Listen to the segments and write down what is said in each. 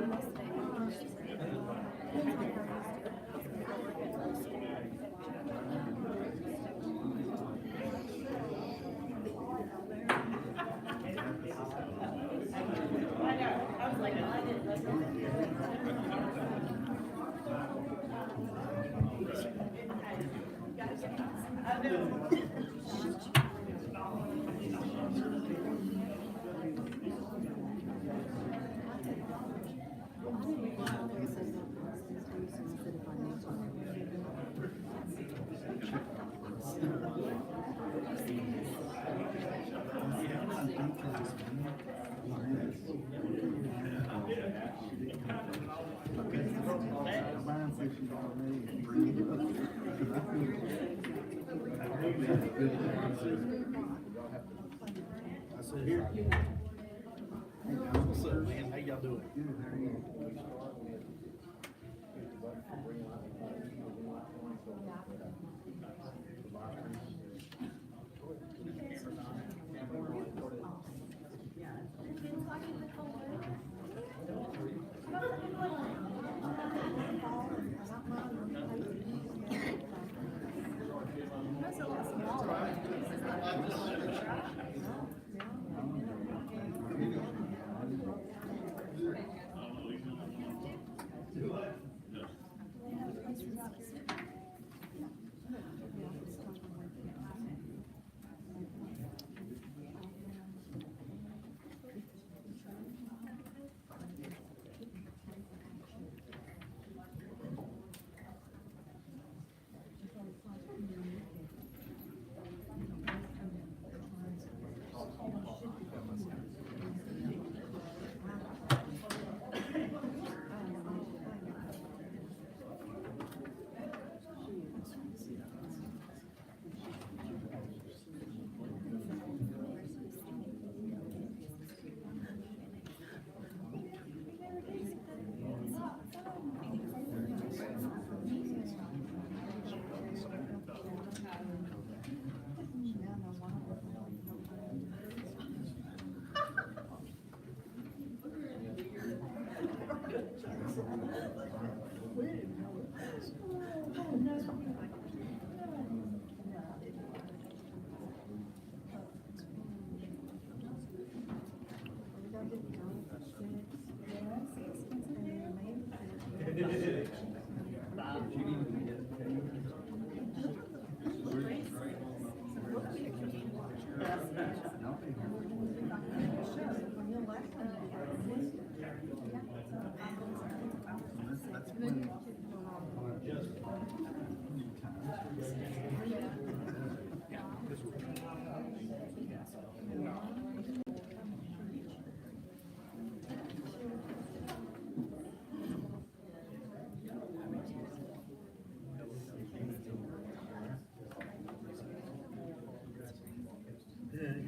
What's up, man? How y'all doing?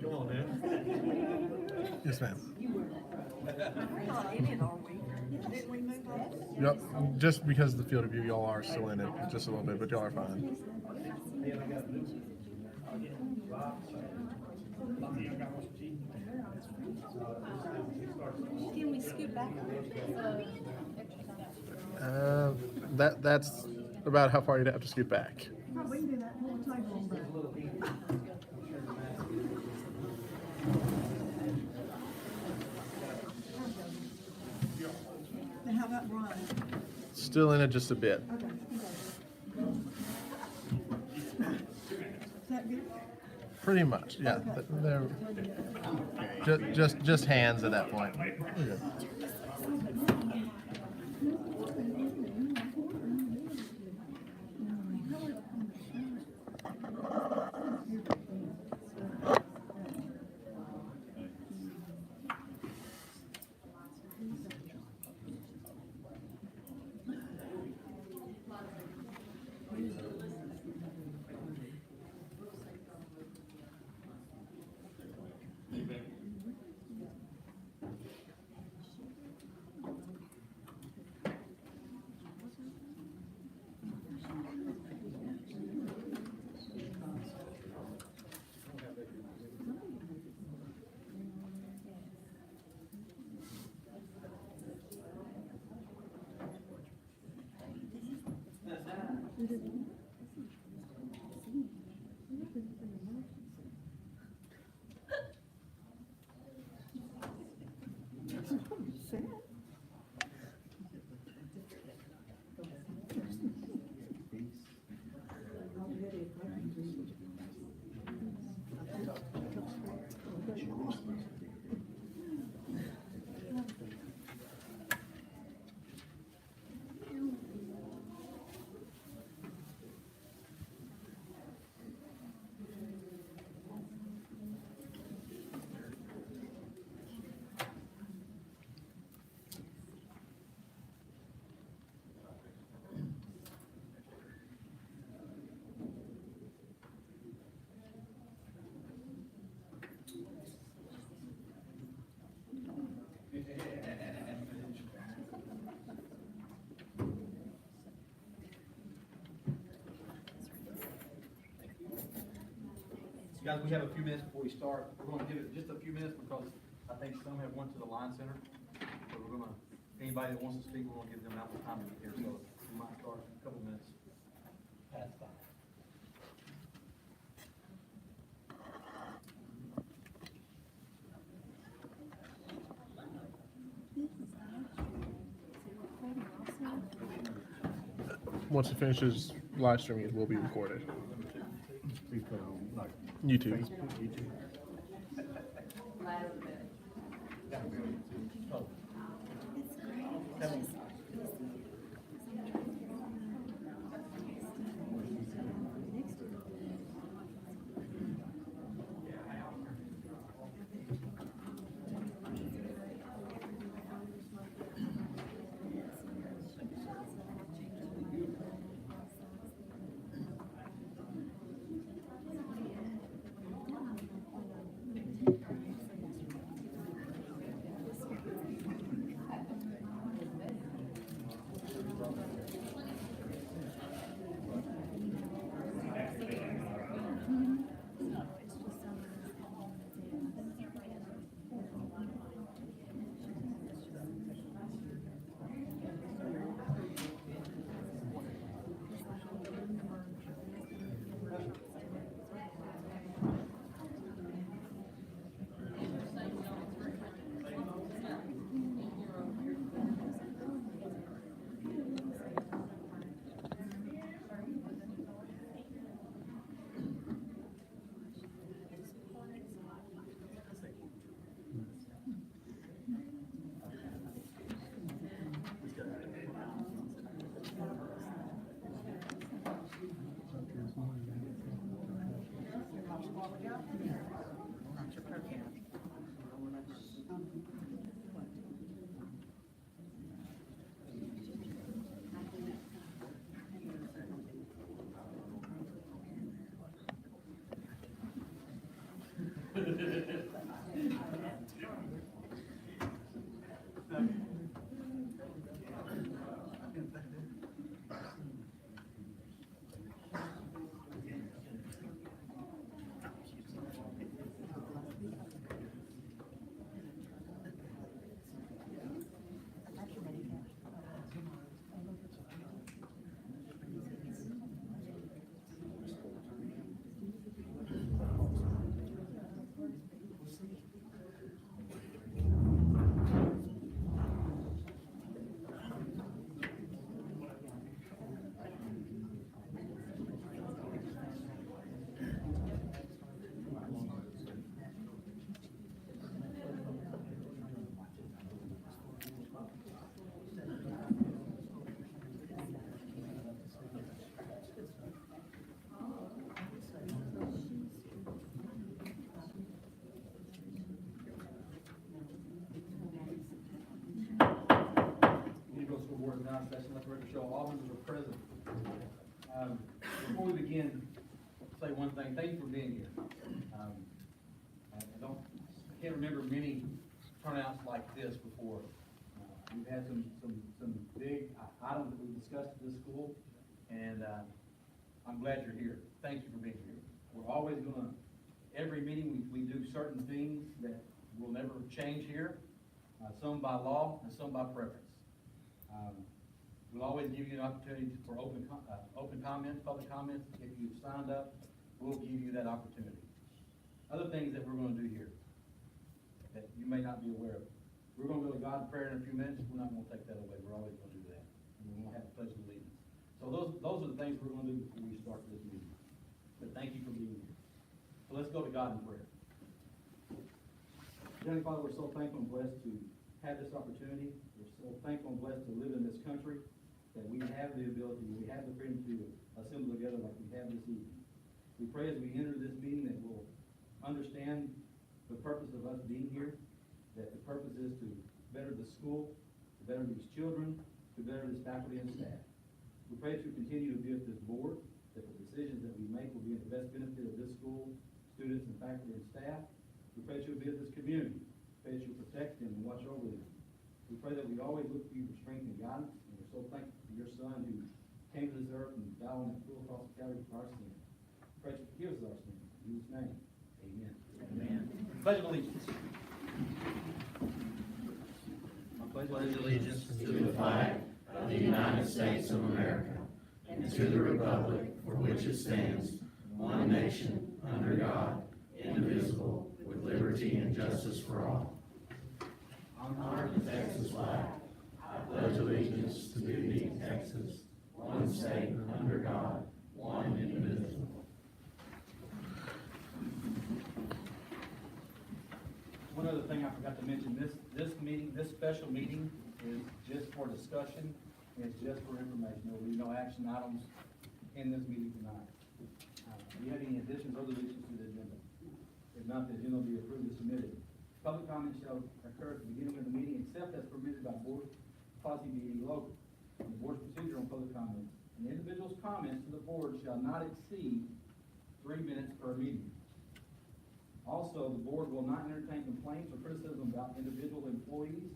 Come on, man. Yes, ma'am. Didn't we move on? Yep. Just because of the field of view, y'all are still in it just a little bit, but y'all are fine. Can we scoot back? That's about how far you'd have to scoot back. Oh, we can do that. Hold the table on back. And how about Brian? Still in it just a bit. Okay. Is that good? Pretty much, yeah. They're just hands at that point. Okay. Guys, we have a few minutes before we start. We're gonna give it just a few minutes because I think some have went to the Line Center. So we're gonna, anybody that wants to speak, we're gonna give them ample time to get here, so we might start in a couple minutes past 5. Once it finishes live streaming, it will be recorded. We put on like YouTube. Facebook, YouTube. Oh. Session, let the record show all members are present. Before we begin, say one thing. Thank you for being here. I can't remember many turnouts like this before. We've had some big items that we've discussed at this school, and I'm glad you're here. Thank you for being here. We're always gonna, every meeting we do certain things that will never change here, some by law and some by preference. We'll always give you an opportunity for open comments, public comments. If you've signed up, we'll give you that opportunity. Other things that we're gonna do here that you may not be aware of. We're gonna go to God in prayer in a few minutes. We're not gonna take that away. We're always gonna do that. And we're gonna have a pledge of allegiance. So those are the things we're gonna do before we start this meeting. But thank you for being here. So let's go to God in prayer. Heavenly Father, we're so thankful and blessed to have this opportunity. We're so thankful and blessed to live in this country, that we have the ability, we have the freedom to assemble together like we have this evening. We pray as we enter this meeting that we'll understand the purpose of us being here, that the purpose is to better the school, to better these children, to better this faculty and staff. We pray that you continue to be with this board, that the decisions that we make will be in the best benefit of this school, students and faculty and staff. We pray that you'll be with this community. We pray that you protect them and watch over them. We pray that we always look to you for strength and guidance, and we're so thankful for your Son who came to this earth and died on that cruel cross of Calvary for our sins. We pray that you forgive us our sins. In Jesus' name, amen. Amen. Pledge of allegiance. I pledge allegiance to the flag of the United States of America and to the republic for which it stands, one nation, under God, indivisible, with liberty and justice for all. Honor the Texas flag. I pledge allegiance to thee, Texas, one state, under God, one indivisible. One other thing I forgot to mention, this special meeting is just for discussion, and it's just for information. There will be no action items in this meeting tonight. Do you have any additions or deletions to the agenda? If not, the agenda will be approved and submitted. Public comment shall occur at the beginning of the meeting except as permitted by board policy meeting local. The board's procedure on public comments. An individual's comments to the board shall not exceed 3 minutes per meeting. Also, the board will not entertain complaints or criticism about individual employees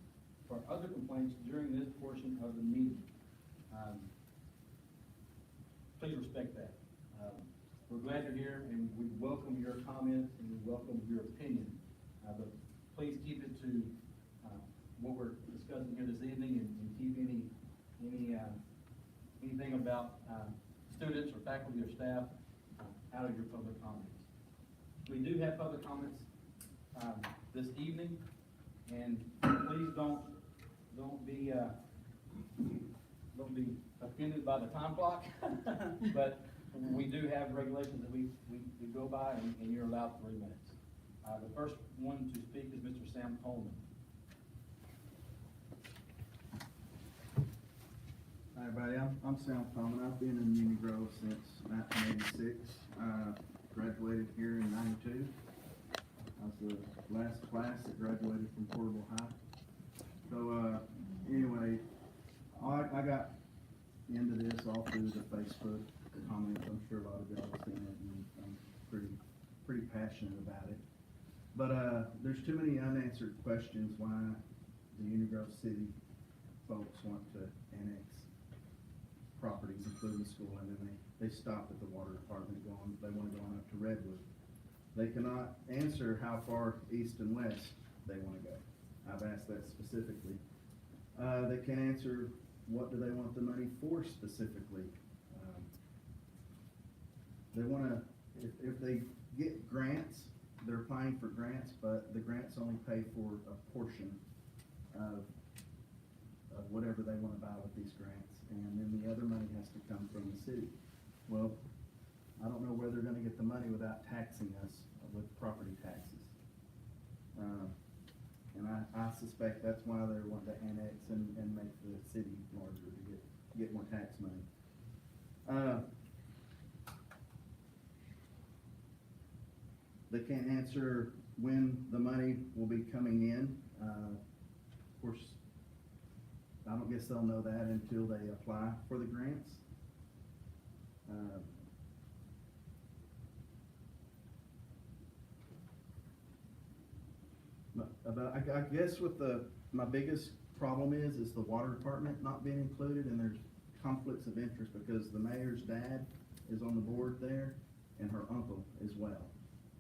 or other complaints during this portion of the meeting. Please respect that. We're glad you're here, and we welcome your comments and we welcome your opinion. But please keep it to what we're discussing here this evening, and keep anything about students or faculty or staff out of your public comments. We do have public comments this evening, and please don't be offended by the time clock. But we do have regulations that we go by, and you're allowed 3 minutes. The first one to speak is Mr. Sam Coleman. Hi everybody, I'm Sam Coleman. I've been in Union Grove since 1986. Graduated here in '92. I was the last class that graduated from Portable High. So anyway, I got into this all through the Facebook comments. I'm sure a lot of y'all have seen it, and I'm pretty passionate about it. But there's too many unanswered questions why the Union Grove City folks want to annex properties, including the school, and then they stop at the water department going, they want to go on up to Redwood. They cannot answer how far east and west they want to go. I've asked that specifically. They can't answer what do they want the money for specifically. They want to, if they get grants, they're applying for grants, but the grants only pay for a portion of whatever they want to buy with these grants, and then the other money has to come from the city. Well, I don't know where they're going to get the money without taxing us with property taxes. And I suspect that's why they want to annex and make the city larger to get more tax money. They can't answer when the money will be coming in. Of course, I don't guess they'll know that until they apply for the grants. But I guess with my biggest problem is the water department not being included, and there's conflicts of interest because the mayor's dad is on the board there, and her uncle as well.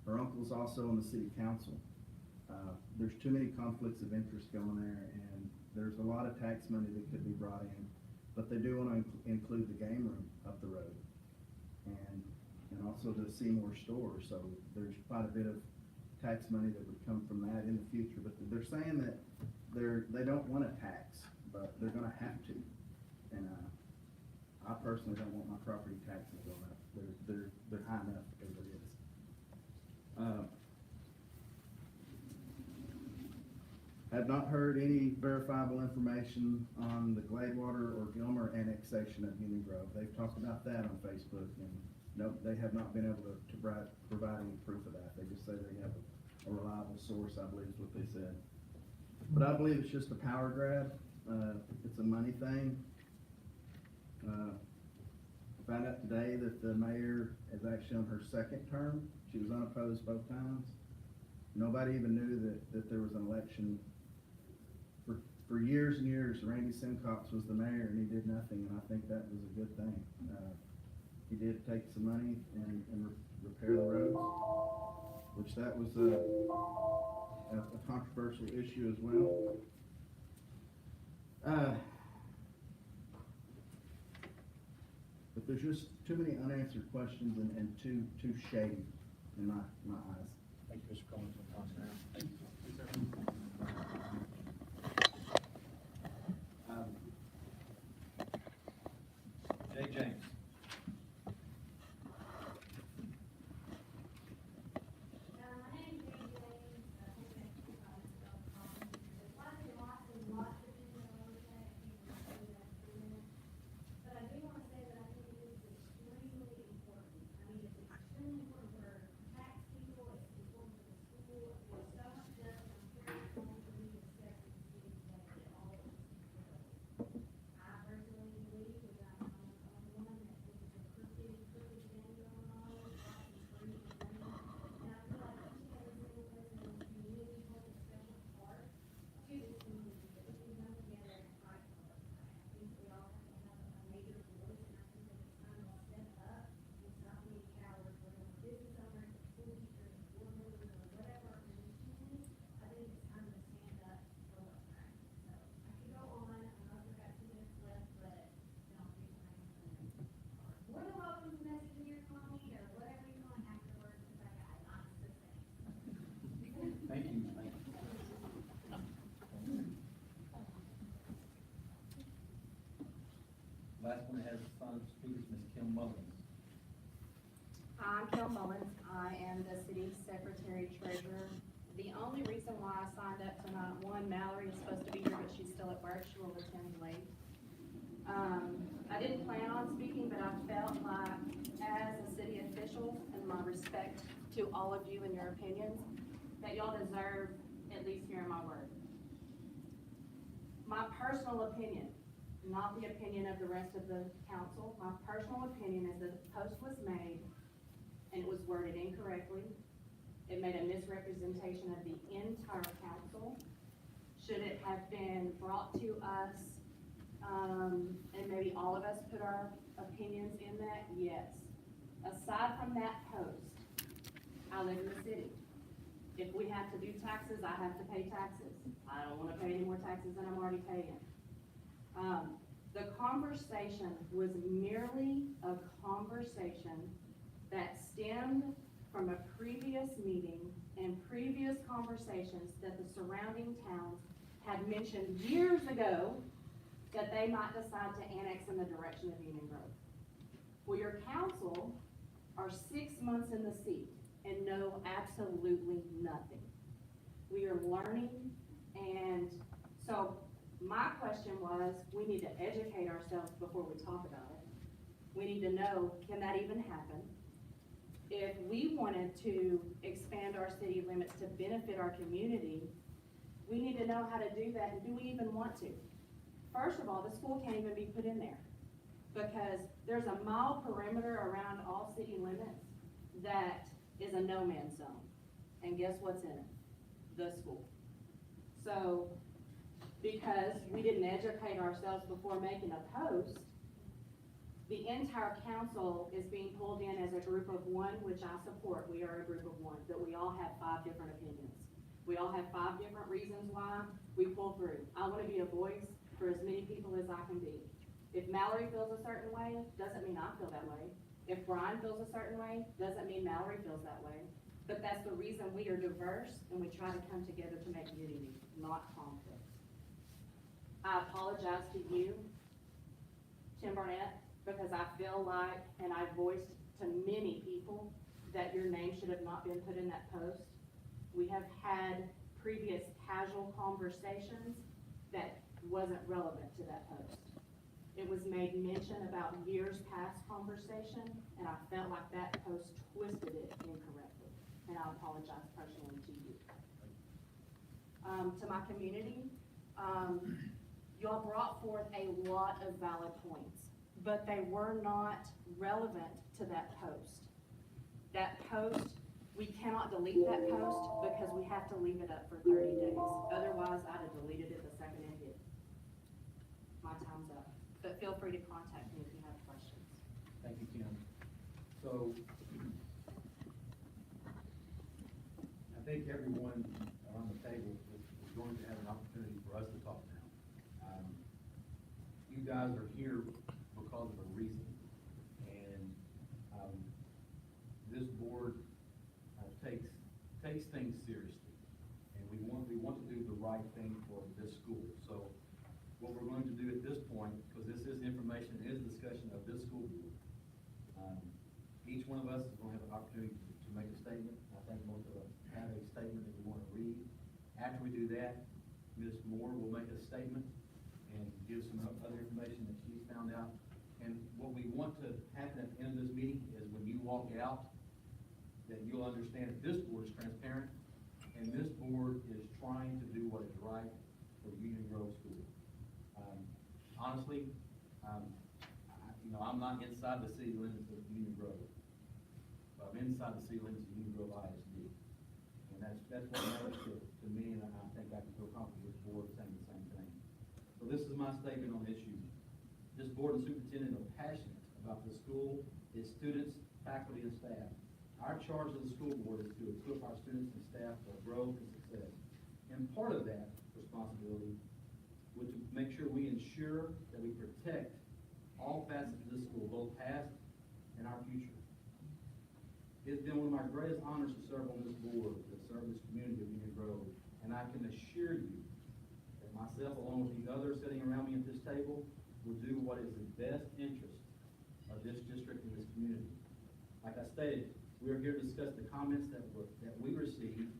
Her uncle's also on the city council. There's too many conflicts of interest going there, and there's a lot of tax money that could be brought in but they do wanna include the game room up the road. And also the Seymour store, so there's quite a bit of tax money that would come from that in the future, but they're saying that they don't want a tax, but they're gonna have to. And, I personally don't want my property taxes going up, they're high enough as it is. Have not heard any verifiable information on the Gladewater or Gilmer annexation of Union Grove. They've talked about that on Facebook, and no, they have not been able to provide any proof of that. They just say they have a reliable source, I believe is what they said. But I believe it's just a power grab, it's a money thing. I found out today that the mayor is actually on her second term. She was unopposed both times. Nobody even knew that there was an election. For years and years, Randy Simcox was the mayor and he did nothing, and I think that was a good thing. He did take some money and repair the roads, which that was a controversial issue as well. But there's just too many unanswered questions and too shady in my eyes. Thank you, Mr. Collins. Jay James. My name is Jay James, lots and lots of things I want to say, I can't really do that in 3 minutes. But I do want to say that I think it is extremely important. I mean, it's extremely important for tax people, it's important for the school, there's so much done, I'm sure it's going to be discussed in the city today, that all of this is critical. I personally believe that I'm one that this is a crooked thing going on, lots of free money. And I feel like each and every single person in this community holds a special part to this community, that we can come together and fight for what's right. I think we all have to have a major voice, and I think that it's time to step up and stop being cowards, whether we're business owners, or school teachers, or board members, or whatever our position is. I think it's time to stand up for what's right. So I could go on, I know I've got 2 minutes left, but don't think I am. More than welcome to message me or call me or whatever you want afterwards, because I got lots to say. Thank you. Last one that has fun to speak is Ms. Kim Mullins. I'm Kel Mullins. I am the city secretary treasurer. The only reason why I signed up tonight, one, Mallory is supposed to be here, but she's still at work. She will attend late. I didn't plan on speaking, but I felt like as a city official, and my respect to all of you and your opinions, that y'all deserve at least hearing my word. My personal opinion, not the opinion of the rest of the council, my personal opinion is that the post was made and it was worded incorrectly. It made a misrepresentation of the entire council. Should it have been brought to us, and maybe all of us put our opinions in that? Yes. Aside from that post, I live in the city. If we have to do taxes, I have to pay taxes. I don't wanna pay any more taxes than I'm already paying. The conversation was merely a conversation that stemmed from a previous meeting and previous conversations that the surrounding towns had mentioned years ago that they might decide to annex in the direction of Union Grove. Well, your council are 6 months in the seat and know absolutely nothing. We are learning, and so my question was, we need to educate ourselves before we talk about it. We need to know, can that even happen? If we wanted to expand our city limits to benefit our community, we need to know how to do that, and do we even want to? First of all, the school can't even be put in there, because there's a mile perimeter around all city limits that is a no-man's zone. And guess what's in it? The school. So, because we didn't educate ourselves before making a post, the entire council is being pulled in as a group of one, which I support. We are a group of one, but we all have 5 different opinions. We all have 5 different reasons why we pull through. I want to be a voice for as many people as I can be. If Mallory feels a certain way, doesn't mean I feel that way. If Brian feels a certain way, doesn't mean Mallory feels that way. But that's the reason we are diverse and we try to come together to make unity, not conflict. I apologize to you, Tim Barnett, because I feel like, and I voiced to many people, that your name should have not been put in that post. We have had previous casual conversations that wasn't relevant to that post. It was made mention about years past conversation, and I felt like that post twisted it incorrectly, and I apologize personally to you. To my community, y'all brought forth a lot of valid points, but they were not relevant to that post. That post, we cannot delete that post because we have to leave it up for 30 days. Otherwise, I'd have deleted it the second it hit. My time's up, but feel free to contact me if you have questions. Thank you, Kim. So, I think everyone around the table is going to have an opportunity for us to talk now. You guys are here because of a reason, and this board takes things seriously, and we want to do the right thing for this school. So, what we're going to do at this point, because this is information, it is discussion of this school board. Each one of us is going to have an opportunity to make a statement. I think most of us have a statement that we want to read. After we do that, Ms. Moore will make a statement and give some other information that she's found out. And what we want to happen at the end of this meeting is when you walk out, that you'll understand that this board is transparent and this board is trying to do what is right for Union Grove School. Honestly, I'm not inside the city limits of Union Grove, but I'm inside the city limits of Union Grove ISD. And that's what matters to me, and I think I can feel comfortable with the board saying the same thing. So this is my statement on the issue. This board and superintendent are passionate about the school, its students, faculty, and staff. Our charge of the school board is to equip our students and staff for growth and success. And part of that responsibility was to make sure we ensure that we protect all facets of this school, both past and our future. It's been one of my greatest honors to serve on this board, to serve this community of Union Grove, and I can assure you that myself, along with the others sitting around me at this table, will do what is in the best interest of this district and this community. Like I stated, we are here to discuss the comments that we received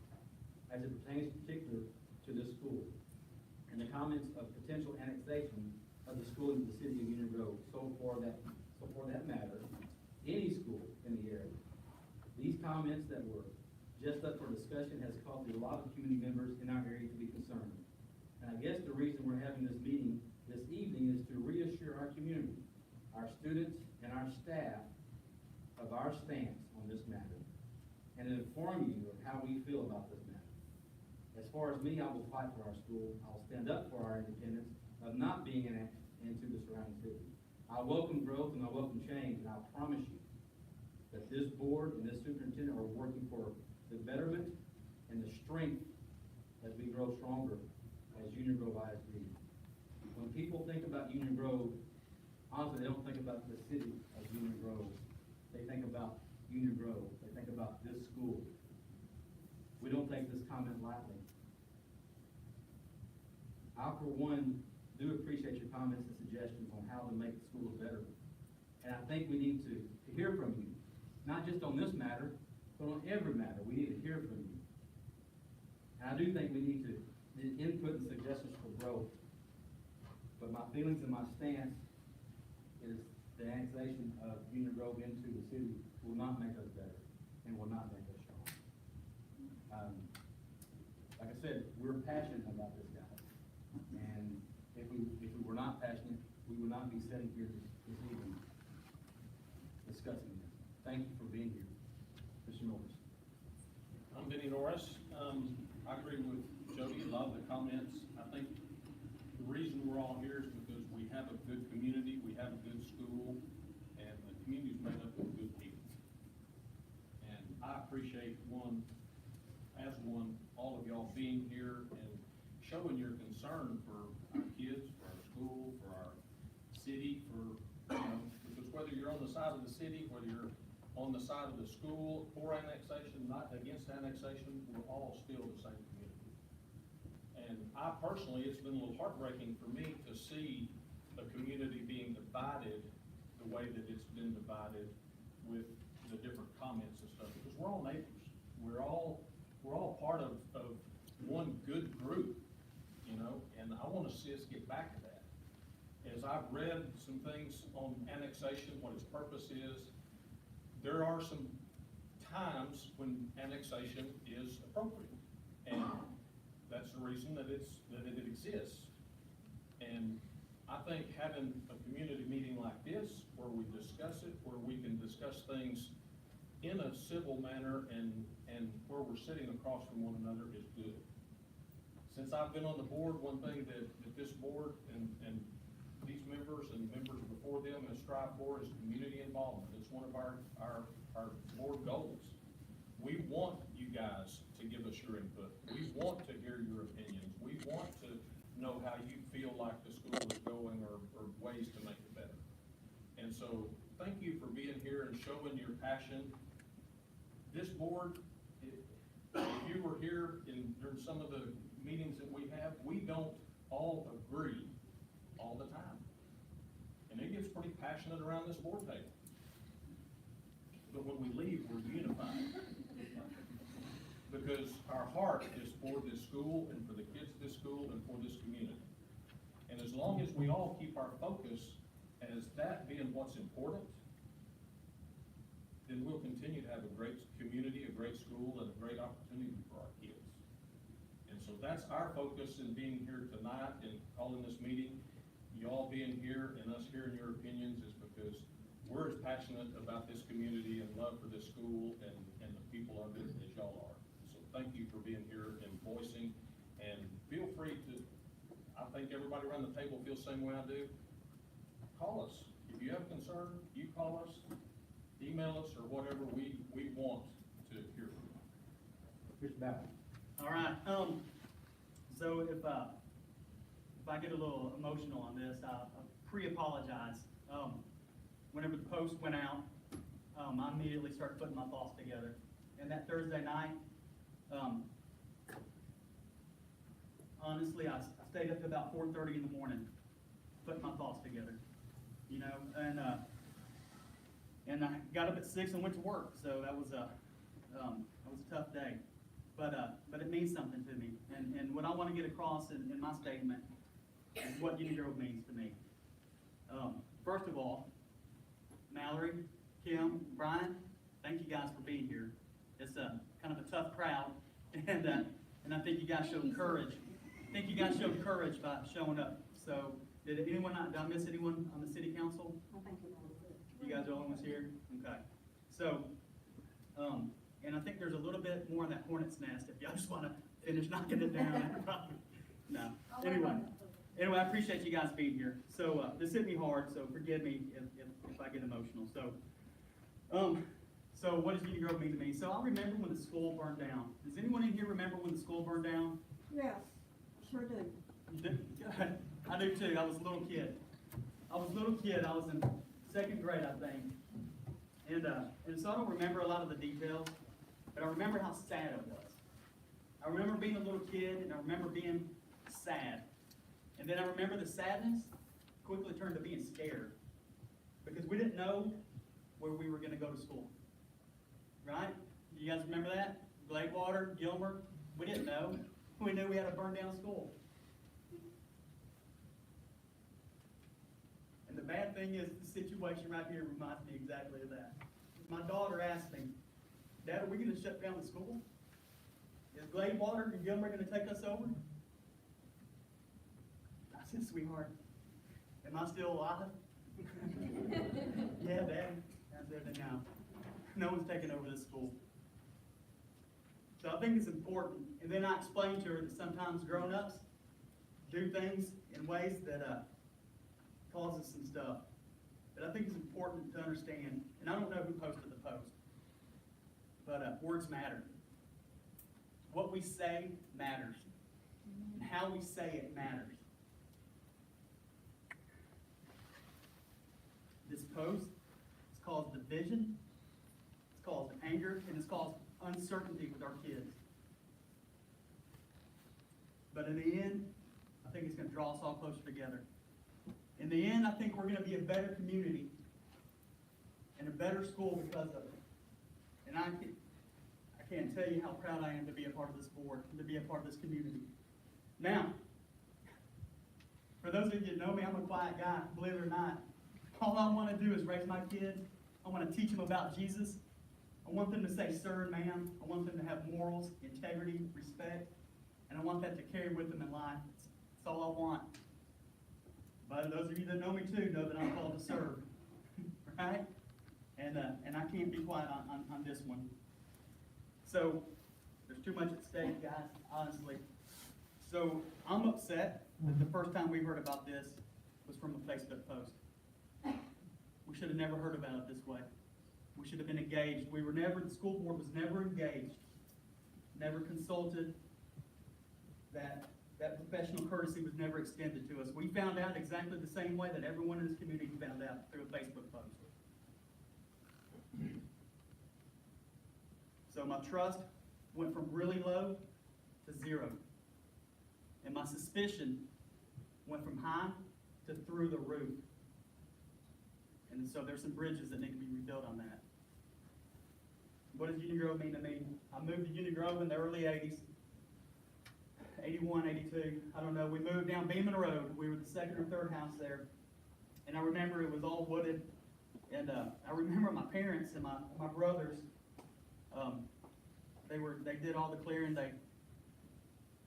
as it pertains particular to this school, and the comments of potential annexation of the school into the city of Union Grove. So for that matter, any school in the area. These comments that were just up for discussion has caused a lot of community members in our area to be concerned. And I guess the reason we're having this meeting this evening is to reassure our community, our students, and our staff of our stance on this matter, and inform you of how we feel about this matter. As far as me, I will fight for our school. I'll stand up for our independence of not being annexed into the surrounding city. I welcome growth and I welcome change, and I promise you that this board and this superintendent are working for the betterment and the strength as we grow stronger as Union Grove ISD. When people think about Union Grove, honestly, they don't think about the city of Union Grove. They think about Union Grove. They think about this school. We don't take this comment lightly. I, for one, do appreciate your comments and suggestions on how to make the school better. And I think we need to hear from you, not just on this matter, but on every matter. We need to hear from you. And I do think we need to input and suggestions for growth. But my feelings and my stance is the annexation of Union Grove into the city will not make us better and will not make us strong. Like I said, we're passionate about this, guys. And if we were not passionate, we would not be sitting here this evening discussing this. Thank you for being here. Mr. Norris. I'm Benny Norris. I agree with Jody, a lot of the comments. I think the reason we're all here is because we have a good community, we have a good school, and the community is made up of good people. And I appreciate all of y'all being here and showing your concern for our kids, for our school, for our city for, because whether you're on the side of the city, whether you're on the side of the school for annexation, not against annexation, we're all still the same community. And I personally, it's been a little heartbreaking for me to see a community being divided the way that it's been divided with the different comments and stuff, because we're all neighbors. We're all part of one good group, and I wanna see us get back to that. As I've read some things on annexation, what its purpose is, there are some times when annexation is appropriate, and that's the reason that it exists. And I think having a community meeting like this, where we discuss it, where we can discuss things in a civil manner and where we're sitting across from one another is good. Since I've been on the board, one thing that this board and these members and members before them have strived for is community involvement. It's one of our board goals. We want you guys to give us your input. We want to hear your opinions. We want to know how you feel like the school is going or ways to make it better. And so, thank you for being here and showing your passion. This board, if you were here during some of the meetings that we have, we don't all agree all the time. And it gets pretty passionate around this board table. But when we leave, we're unified. Because our heart is for this school and for the kids of this school and for this community. And as long as we all keep our focus as that being what's important, then we'll continue to have a great community, a great school, and a great opportunity for our kids. And so that's our focus in being here tonight and calling this meeting. You all being here and us hearing your opinions is because we're as passionate about this community and love for this school and the people of it as y'all are. So thank you for being here and voicing, and feel free to, I think everybody around the table feels the same way I do. Call us. If you have a concern, you call us, email us, or whatever. We want to hear from you. Mr. Ballard. All right, so if I get a little emotional on this, I pre-apologize. Whenever the post went out, I immediately started putting my thoughts together. And that Thursday night, honestly, I stayed up to about 4:30 in the morning, putting my thoughts together, and I got up at 6 and went to work, so that was a tough day. But it means something to me, and what I want to get across in my statement is what Union Grove means to me. First of all, Mallory, Kim, Brian, thank you guys for being here. It's kind of a tough crowd, and I think you guys showed courage. I think you guys showed courage by showing up. So, did I miss anyone on the city council? I think it was good. You guys are all almost here? Okay. So, and I think there's a little bit more in that hornet's nest if y'all just want to finish knocking it down. No. Anyway, I appreciate you guys being here. So, this hit me hard, so forgive me if I get emotional. So what does Union Grove mean to me? So I remember when the school burned down. Does anyone in here remember when the school burned down? Yes, sure do. You do? Good. I do too. I was a little kid. I was in 2nd grade, I think. And so I don't remember a lot of the details, but I remember how sad it was. I remember being a little kid, and I remember being sad. And then I remember the sadness quickly turned to being scared, because we didn't know where we were going to go to school. Right? You guys remember that? Gladewater, Gilmer, we didn't know. We knew we had a burned down school. And the bad thing is, the situation right here reminds me exactly of that. My daughter asked me, Dad, are we going to shut down the school? Is Gladewater and Gilmer going to take us over? I said, sweetheart, am I still alive? Yeah, Dad. I said, no. No one's taking over this school. So I think it's important. And then I explained to her that sometimes grown-ups do things in ways that causes some stuff. But I think it's important to understand, and I don't know who posted the post, but words matter. What we say matters. And how we say it matters. post. It's caused division, it's caused anger, and it's caused uncertainty with our kids. But in the end, I think it's gonna draw us all closer together. In the end, I think we're gonna be a better community and a better school because of it. And I can't tell you how proud I am to be a part of this board, and to be a part of this community. Now, for those of you that know me, I'm a quiet guy, believe it or not. All I want to do is raise my kids. I want to teach them about Jesus. I want them to say, sir and ma'am. I want them to have morals, integrity, respect. And I want that to carry with them in life. That's all I want. But those of you that know me too know that I'm called to serve. Right? And I can't be quiet on this one. So, there's too much at stake, guys, honestly. So, I'm upset that the first time we heard about this was from a Facebook post. We should have never heard about it this way. We should have been engaged. The school board was never engaged, never consulted. That professional courtesy was never extended to us. We found out exactly the same way that everyone in this community found out, through a Facebook post. So my trust went from really low to 0. And my suspicion went from high to through the roof. And so there's some bridges that need to be rebuilt on that. What does Union Grove mean to me? I moved to Union Grove in the early 80s. 81, 82, I don't know. We moved down Beeman Road. We were the second or third house there. And I remember it was all wooded. And I remember my parents and my brothers, they did all the clearing. They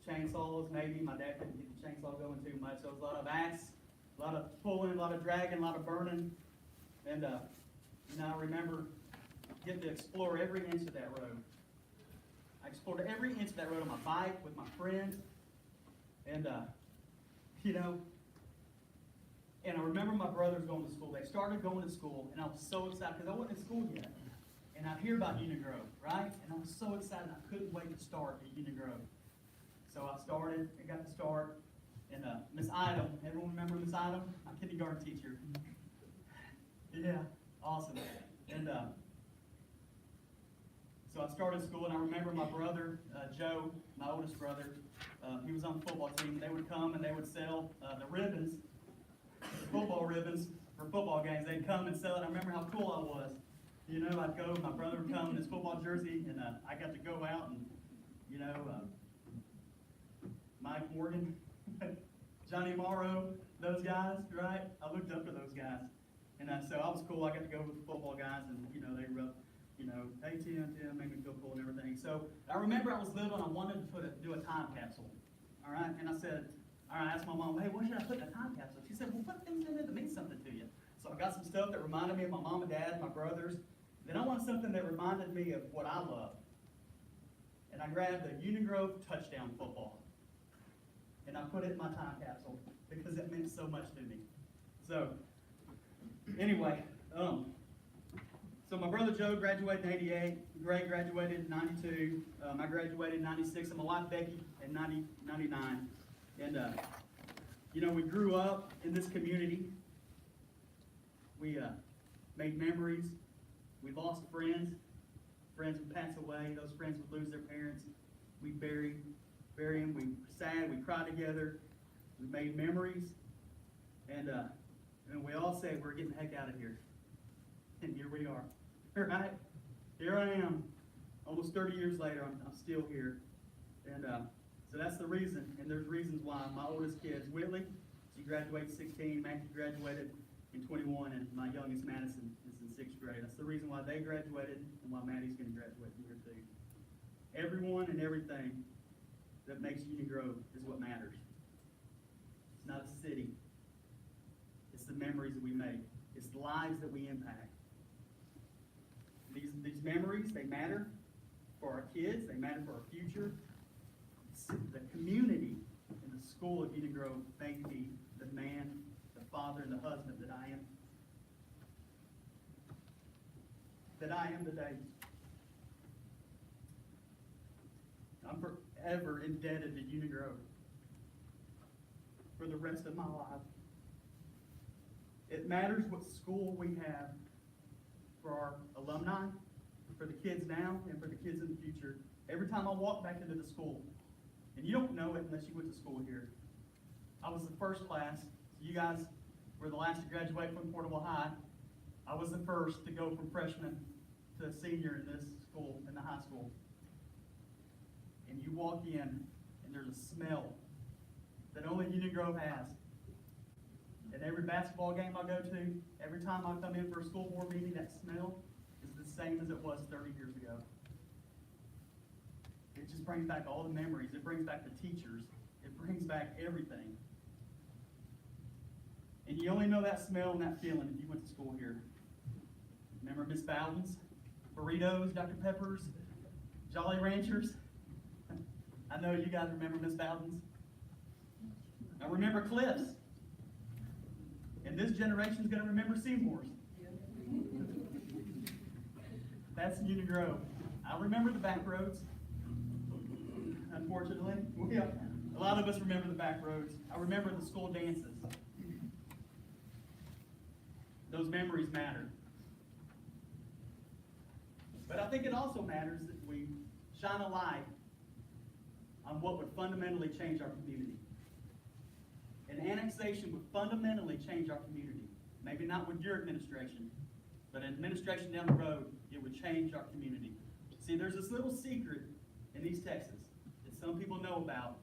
chainsaws, maybe. My dad couldn't get the chainsaw going too much. So it was a lot of axe, a lot of pulling, a lot of dragging, a lot of burning. And I remember getting to explore every inch of that road. I explored every inch of that road on my bike with my friends. And, and I remember my brothers going to school. They started going to school, and I was so excited because I wasn't in school yet. And I'd hear about Union Grove, right? And I was so excited, I couldn't wait to start at Union Grove. So I started, I got to start, and Miss Idom, everyone remember Miss Idom? My kindergarten teacher. Yeah, awesome. And so I started school, and I remember my brother, Joe, my oldest brother, he was on the football team. They would come and they would sell the ribbons, the football ribbons for football games. They'd come and sell it. I remember how cool I was. You know, I'd go, my brother would come in his football jersey, and I got to go out and, Mike Morgan, Johnny Morrow, those guys, right? I looked up to those guys. And so I was cool. I got to go with the football guys, and, they were up, hey, Tim, made me feel cool and everything. So I remember I was little, and I wanted to do a time capsule. All right? And I said, all right, I asked my mom, hey, what should I put in a time capsule? She said, well, put things in it that mean something to you. So I got some stuff that reminded me of my mom and dad, my brothers. Then I wanted something that reminded me of what I love. And I grabbed the Union Grove touchdown football. And I put it in my time capsule because it meant so much to me. So, anyway, so my brother Joe graduated in 88, Greg graduated in 92, I graduated in 96, and my wife Becky in 99. And, we grew up in this community. We made memories. We lost friends. Friends would pass away. Those friends would lose their parents. We bury them. We were sad. We cried together. We made memories. And we all said, we're getting the heck out of here. And here we are. Right? Here I am. Almost 30 years later, I'm still here. And so that's the reason. And there's reasons why. My oldest kid, Whitley, she graduated 16. Matthew graduated in 21. And my youngest, Madison, is in 6th grade. That's the reason why they graduated and why Maddie's going to graduate in year 2. Everyone and everything that makes Union Grove is what matters. It's not a city. It's the memories that we make. It's the lives that we impact. These memories, they matter for our kids. They matter for our future. The community and the school of Union Grove make me the man, the father, and the husband that I am. That I am today. I'm forever indebted to Union Grove for the rest of my life. It matters what school we have for our alumni, for the kids now, and for the kids in the future. Every time I walk back into the school, and you don't know it unless you went to school here. I was the first class, so you guys were the last to graduate from Portable High. I was the first to go from freshman to senior in this school, in the high school. And you walk in, and there's a smell that only Union Grove has. And every basketball game I go to, every time I come in for a school board meeting, that smell is the same as it was 30 years ago. It just brings back all the memories. It brings back the teachers. It brings back everything. And you only know that smell and that feeling if you went to school here. Remember Miss Bowden's? Burritos, Dr. Pepper's, Jolly Ranchers? I know you guys remember Miss Bowden's. I remember Cliff's. And this generation's gonna remember Seymour's. That's Union Grove. I remember the back roads. Unfortunately, a lot of us remember the back roads. I remember the school dances. Those memories matter. But I think it also matters that we shine a light on what would fundamentally change our community. An annexation would fundamentally change our community. Maybe not with your administration, but an administration down the road, it would change our community. See, there's this little secret in East Texas that some people know about,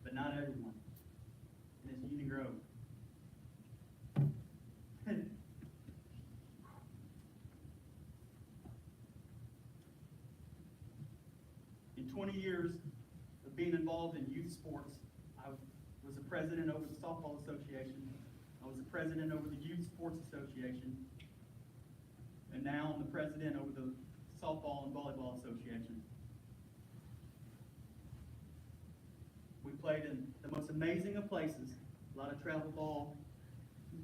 but not everyone. And it's Union Grove. In 20 years of being involved in youth sports, I was the president over the Softball Association. I was the president over the Youth Sports Association. And now I'm the president over the Softball and Volleyball Association. We played in the most amazing of places, a lot of travel ball,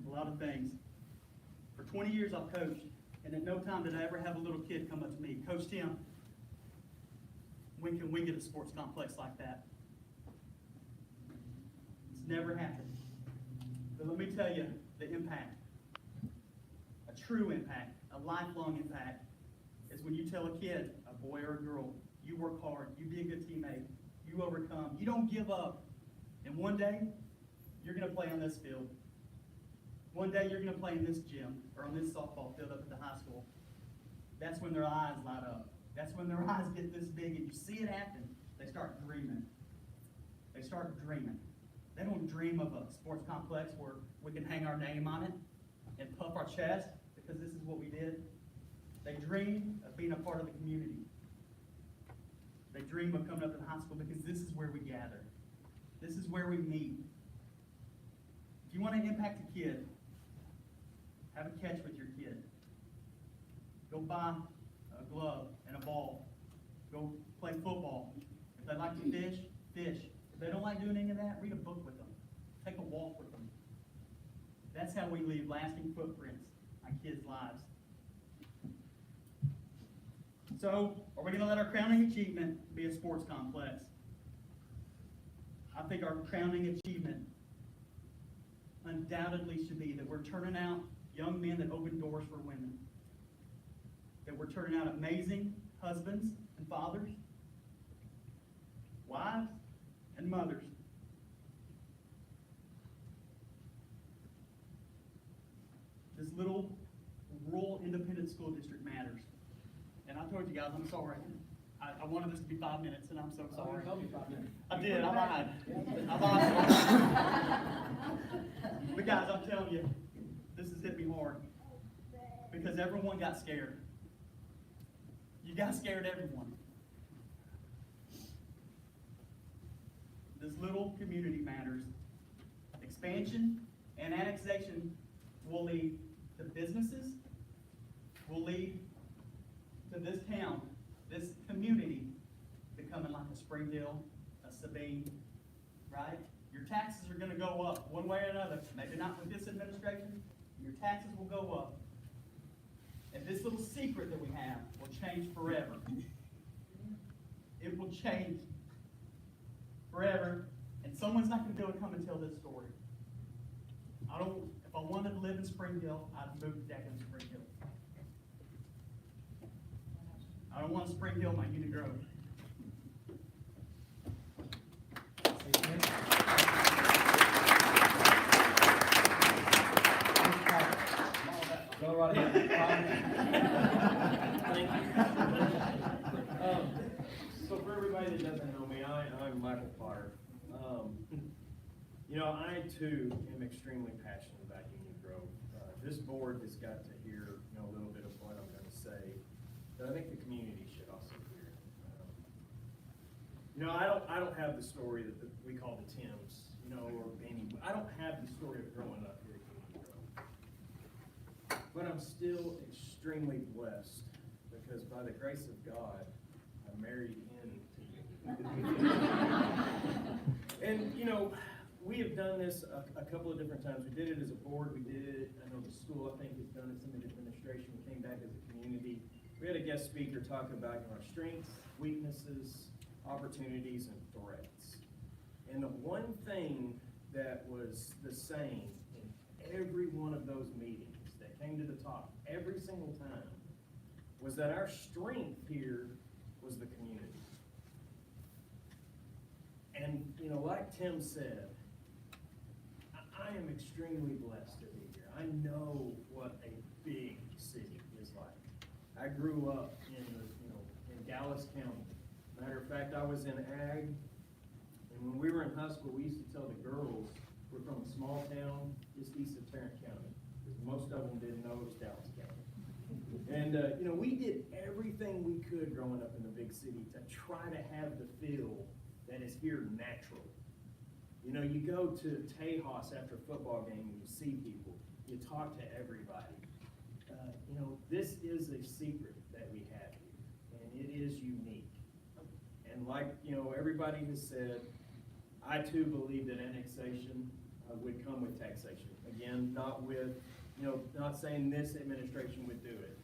a lot of things. For 20 years I've coached, and at no time did I ever have a little kid come up to me, Coach Tim, when can we get a sports complex like that? It's never happened. But let me tell you the impact, a true impact, a lifelong impact, is when you tell a kid, a boy or a girl, you work hard, you be a good teammate, you overcome, you don't give up, and one day, you're going to play on this field. One day, you're going to play in this gym, or on this softball field up at the high school. That's when their eyes light up. That's when their eyes get this big, and you see it happen. They start dreaming. They start dreaming. They don't dream of a sports complex where we can hang our name on it and puff our chest because this is what we did. They dream of being a part of the community. They dream of coming up to the high school because this is where we gather. This is where we meet. If you want to impact a kid, have a catch with your kid. Go buy a glove and a ball. Go play football. If they like to fish, fish. If they don't like doing any of that, read a book with them. Take a walk with them. That's how we leave lasting footprints on kids' lives. So, are we going to let our crowning achievement be a sports complex? I think our crowning achievement undoubtedly should be that we're turning out young men that open doors for women. That we're turning out amazing husbands and fathers, wives and mothers. This little rural independent school district matters. And I told you guys, I'm sorry. I wanted this to be 5 minutes, and I'm so sorry. I did, I lied. I lied. But guys, I'm telling you, this has hit me hard. Because everyone got scared. You guys scared everyone. This little community matters. Expansion and annexation will lead to businesses, will lead to this town, this community, becoming like a Springdale, a Sabine, right? Your taxes are going to go up one way or another. Maybe not with this administration. Your taxes will go up. And this little secret that we have will change forever. It will change forever. And someone's not going to be able to come and tell this story. If I wanted to live in Spring Hill, I'd move to Deccan, Spring Hill. I don't want Spring Hill, my Union Grove. Go right ahead. Thank you. So for everybody that doesn't know me, I'm Michael Potter. I too am extremely passionate about Union Grove. This board has got to hear, a little bit of what I'm gonna say, but I think the community should also hear. I don't have the story that we call the Tims, or Benny. I don't have the story of growing up here at Union Grove. But I'm still extremely blessed because by the grace of God, I married into you. And, we have done this a couple of different times. We did it as a board, we did it, I know the school, I think, has done it, some of the administration, we came back as a community. We had a guest speaker talk about our strengths, weaknesses, opportunities, and threats. And the one thing that was the same in every one of those meetings that came to the top every single time was that our strength here was the community. And, like Tim said, I am extremely blessed to be here. I know what a big city is like. I grew up in Dallas County. Matter of fact, I was in ag, and when we were in high school, we used to tell the girls we're from a small town just east of Tarrant County, because most of them didn't know it was Dallas County. And, we did everything we could growing up in the big city to try to have the feel that is here naturally. You go to Tejas after a football game and you see people, you talk to everybody. This is a secret that we have here, and it is unique. And like, everybody has said, I too believe that annexation would come with taxation. Again, not with, not saying this administration would do it,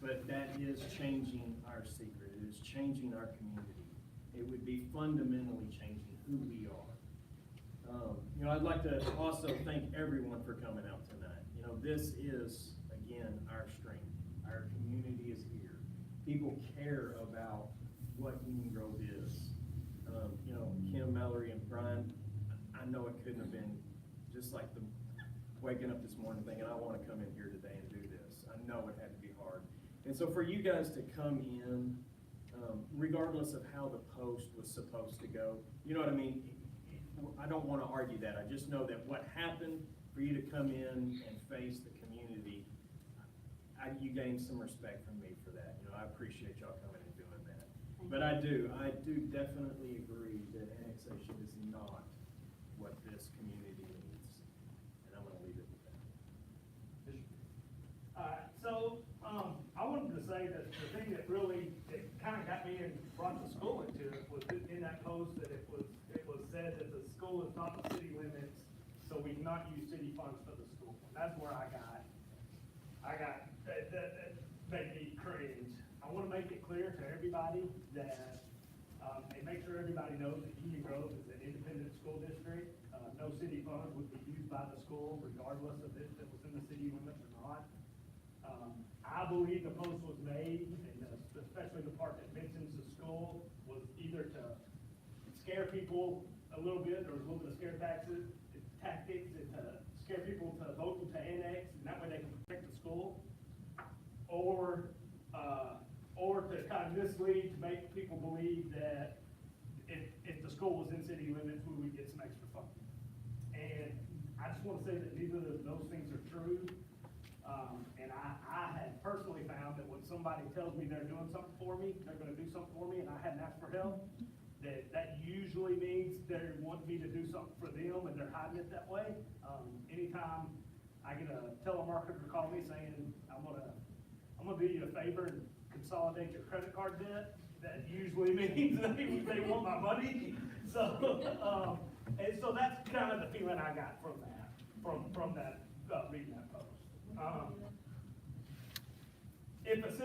but that is changing our secret. It is changing our community. It would be fundamentally changing who we are. I'd like to also thank everyone for coming out tonight. This is, again, our strength. Our community is here. People care about what Union Grove is. Kim, Mallory, and Brian, I know it couldn't have been just like the waking up this morning thinking, I want to come in here today and do this. I know it had to be hard. And so for you guys to come in, regardless of how the post was supposed to go, you know what I mean? I don't want to argue that. I just know that what happened, for you to come in and face the community, you gained some respect from me for that. I appreciate y'all coming and doing that. But I do definitely agree that annexation is not what this community needs. And I'm going to leave it with that. I wanted to say that the thing that really, kind of got me and brought the school into it was in that post that it was said that the school is not the city limits, so we cannot use city funds for the school. And that's where that made me cringe. I want to make it clear to everybody that, and make sure everybody knows that Union Grove is an independent school district. No city funds would be used by the school regardless of if it was in the city limits or not. I believe the post was made, and especially the part that mentions the school, was either to scare people a little bit, or a little bit of scare tactics, and to scare people to vote to annex, and that way they can protect the school, or to kind of mislead, to make people believe that if the school was in city limits, we would get some extra funding. And I just want to say that neither of those things are true. And I had personally found that when somebody tells me they're doing something for me, they're going to do something for me, and I hadn't asked for help, that usually means they want me to do something for them, and they're hiding it that way. Anytime I get a telemarketer call me saying, I'm gonna do you a favor and consolidate your credit card debt, that usually means they want my money. So, and so that's kind of the feeling I got from that, from that, reading that post. If as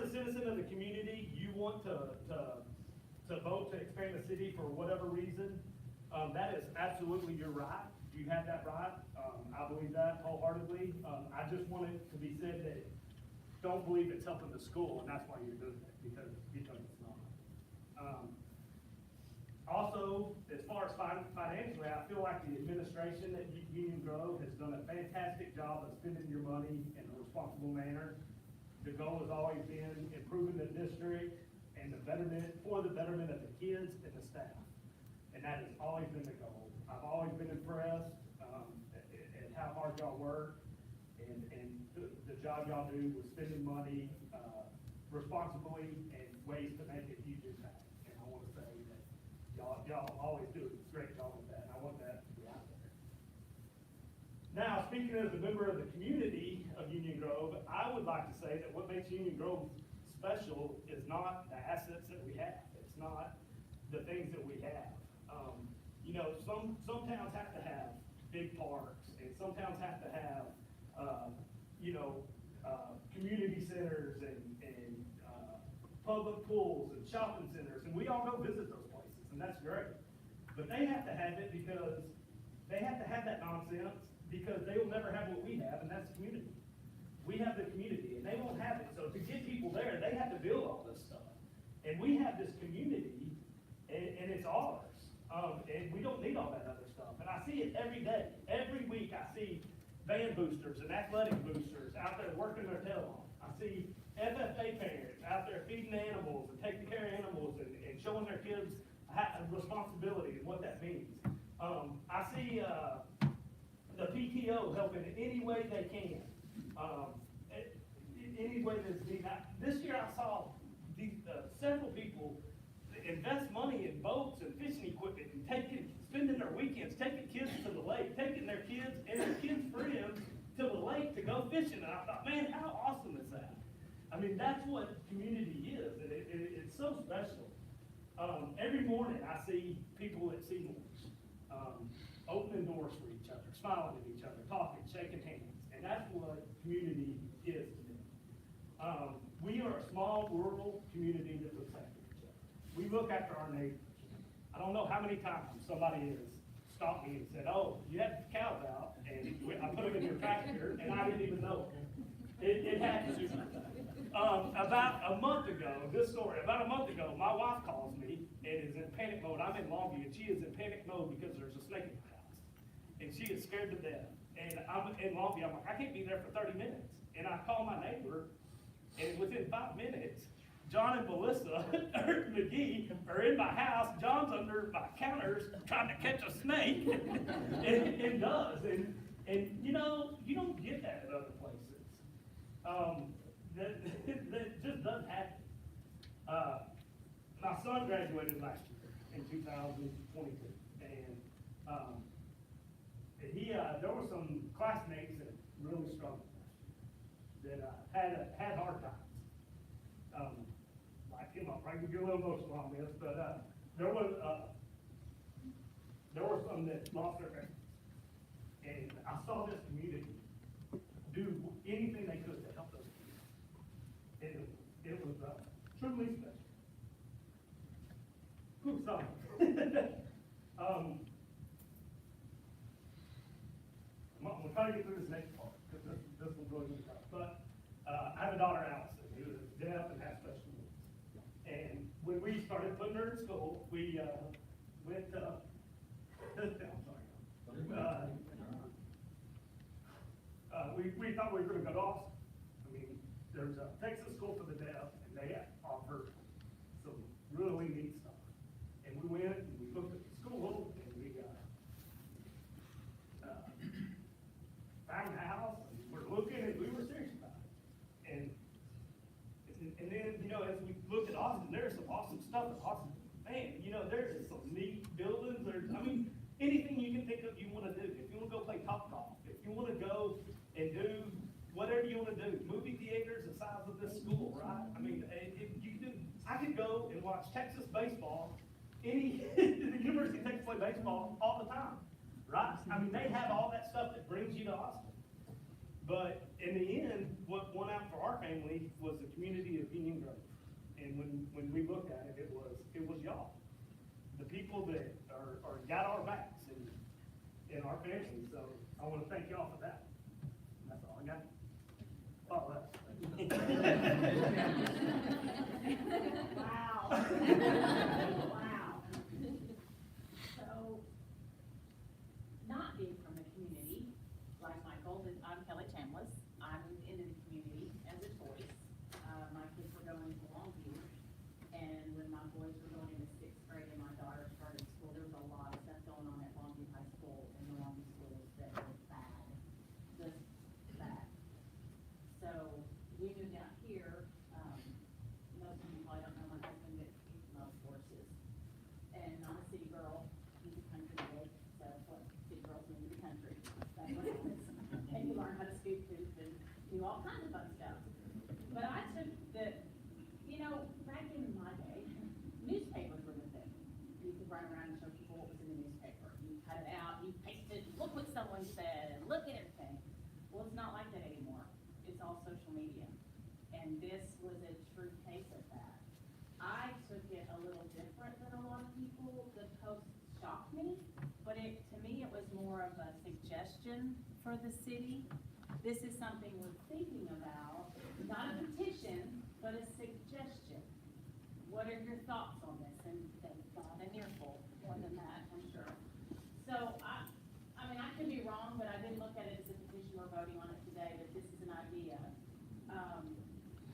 a citizen of the community, you want to vote to expand the city for whatever reason, that is absolutely your right. you have that right, I believe that wholeheartedly. I just want it to be said that don't believe it's helping the school, and that's why you're doing it, because it's not. Also, as far as financially, I feel like the administration at Union Grove has done a fantastic job of spending your money in a responsible manner. The goal has always been improving the district and for the betterment of the kids and the staff. And that has always been the goal. I've always been impressed, at how hard y'all work and the job y'all do with spending money, responsibly and ways to make a huge impact. And I want to say that y'all always do a great job with that, and I want that to be out there. Now, speaking as a member of the community of Union Grove, I would like to say that what makes Union Grove special is not the assets that we have. It's not the things that we have. You know, some towns have to have big parks, and some towns have to have, community centers and public pools and shopping centers, and we all go visit those places, and that's great. But they have to have it because they have to have that nonsense, because they will never have what we have, and that's community. We have the community, and they won't have it. So to get people there, they have to build all this stuff. And we have this community, and it's ours. And we don't need all that other stuff. And I see it every day. Every week I see band boosters and athletic boosters out there working their tail off. I see FFA parents out there feeding animals and taking care of animals and showing their kids responsibility and what that means. I see the PTO helping in any way they can. Any way that's needed. This year I saw several people invest money in boats and fishing equipment and spending their weekends, taking kids to the lake, taking their kids and their kids' friends to the lake to go fishing. And I thought, man, how awesome is that? I mean, that's what community is, and it's so special. Every morning I see people at Seymour's, opening doors for each other, smiling at each other, talking, shaking hands, and that's what community is to me. We are a small rural community that looks after each other. We look after our neighbors. I don't know how many times somebody has stopped me and said, "Oh, you have cows out," and I put them in your pasture, and I didn't even know it. It happens. About a month ago, my wife calls me and is in panic mode. I'm in Longview, and she is in panic mode because there's a snake in her house. And she is scared to death. And I'm in Longview, I'm like, I can't be there for 30 minutes. And I call my neighbor, and within 5 minutes, John and Melissa McGee are in my house. John's under my counters trying to catch a snake, and does. And you don't get that at other places. That just doesn't happen. My son graduated last year in 2022, and there were some classmates that really struggled last year, that had hard times. Like him, I'll probably get a little emotional on this, but there were some that lost their parents, and I saw this community do anything they could to help those kids. And it was truly special. Whew, sorry. I'm trying to get through this next part, because this one's really good stuff. But I have a daughter, Allison, who is deaf and has special needs. And when we started putting her in school, we went to, I'm sorry. We thought we were going to go to Austin. I mean, there's a Texas School for the Deaf, and they offer some really neat stuff. And we went and we looked at the school, and we found a house, and we're looking, and we were serious about it. And then, as we looked at Austin, there's some awesome stuff in Austin. Man, there's some neat buildings. Anything you can think of you want to do. If you want to go play top golf, if you want to go and do whatever you want to do, movie theaters the size of this school, right? I mean, I could go and watch Texas baseball, the University of Texas play baseball all the time, right? I mean, they have all that stuff that brings you to Austin. But in the end, what won out for our family was the community of Union Grove. And when we looked at it was y'all. The people that got our backs. in our family, so I wanna thank y'all for that. That's all I got. Follow us. Wow. Wow. So, not being from the community, like Michael, I'm Kelly Chambliss. I moved into the community as a choice. My kids were going to Longview, and when my boys were going into sixth grade and my daughter started school, there was a lot of stuff going on at Longview High School and the Longview schools that were bad, just bad. So, we moved out here, most of you probably don't know my husband, but he loves horses. And I'm a city girl, he's a country boy, so what city girls move to the country, that's what happens. And you learn how to scoop poop and do all kinds of fun stuff. But I took back in my day, newspapers were the thing. You could run around and show people what was in the newspaper. You cut it out, you pasted, look what someone said, and look at everything. Well, it's not like that anymore. It's all social media. And this was a true case of that. I took it a little different than a lot of people. The post shocked me, but to me, it was more of a suggestion for the city. This is something we're thinking about, not a petition, but a suggestion. What are your thoughts on this? And thank God, an earful, more than that, I'm sure. So I mean, I could be wrong, but I didn't look at it as a petition or voting on it today, but this is an idea.